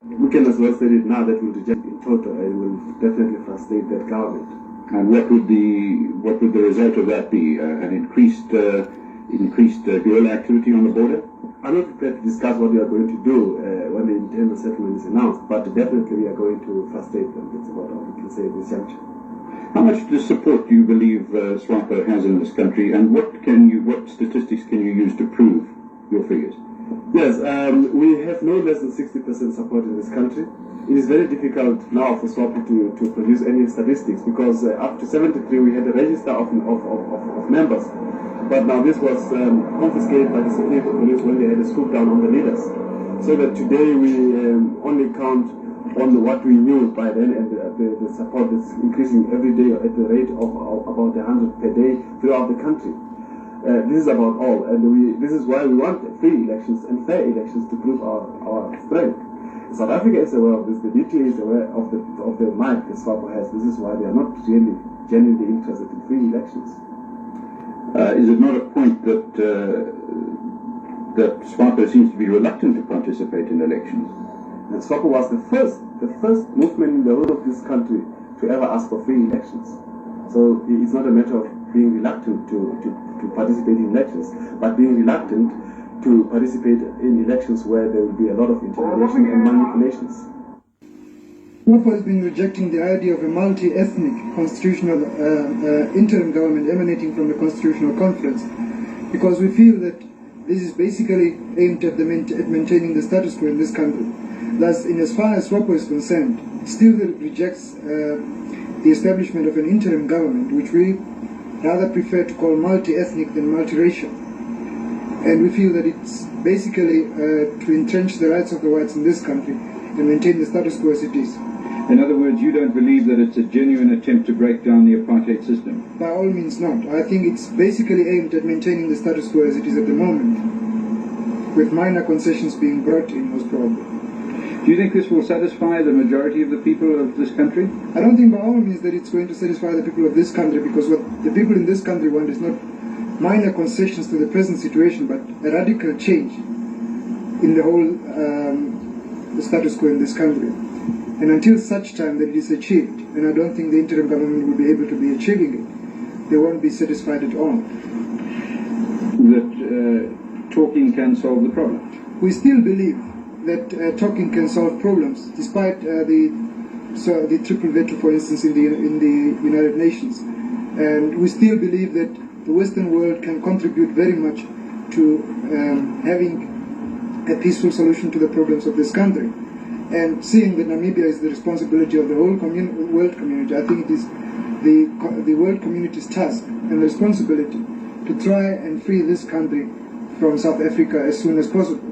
We can as well say it now that we'll reject in total and will definitely frustrate that government. And what would the result of that be? An increased guerrilla activity on the border? I'm not prepared to discuss what we are going to do when the internal settlement is announced, but definitely we are going to frustrate them. That's about all we can say at this juncture. How much support do you believe SWAPO has in this country, and what statistics can you use to prove your figures? Yes, we have no less than 60% support in this country. It is very difficult now for SWAPO to produce any statistics because up to 73 we had a register of members. But now this was confiscated by the security police when they had a scoop down on the leaders. So that today we only count on what we knew by then, and the support is increasing every day at the rate of about 100 per day throughout the country. This is about all, and this is why we want free elections and fair elections to prove our strength. South Africa is aware of this. The DTA is aware of the might that SWAPO has. This is why they are not really genuinely interested in free elections. Is it not a point that SWAPO seems to be reluctant to participate in elections? And SWAPO was the first movement in the whole of this country to ever ask for free elections. So it's not a matter of being reluctant to participate in elections, but being reluctant to participate in elections where there will be a lot of intimidation and manipulations. SWAPO has been rejecting the idea of a multi-ethnic constitutional interim government emanating from the Constitutional Conference because we feel that this is basically aimed at maintaining the status quo in this country. Thus, in as far as SWAPO is concerned, it still rejects the establishment of an interim government, which we rather prefer to call multi-ethnic than multiracial. And we feel that it's basically to entrench the rights of the whites in this country and maintain the status quo as it is. In other words, you don't believe that it's a genuine attempt to break down the apartheid system? By all means not. I think it's basically aimed at maintaining the status quo as it is at the moment, with minor concessions being brought in most probably. Do you think this will satisfy the majority of the people of this country? I don't think by all means that it's going to satisfy the people of this country, because what the people in this country want is not minor concessions to the present situation, but a radical change in the whole the status quo in this country. And until such time that it is achieved, and I don't think the interim government will be able to be achieving it, they won't be satisfied at all. That talking can solve the problem? We still believe that talking can solve problems, despite the triple veto, for instance, in the United Nations. And we still believe that the Western world can contribute very much to having a peaceful solution to the problems of this country. And seeing that Namibia is the responsibility of the whole world community, I think it is the world community's task and responsibility to try and free this country from South Africa as soon as possible.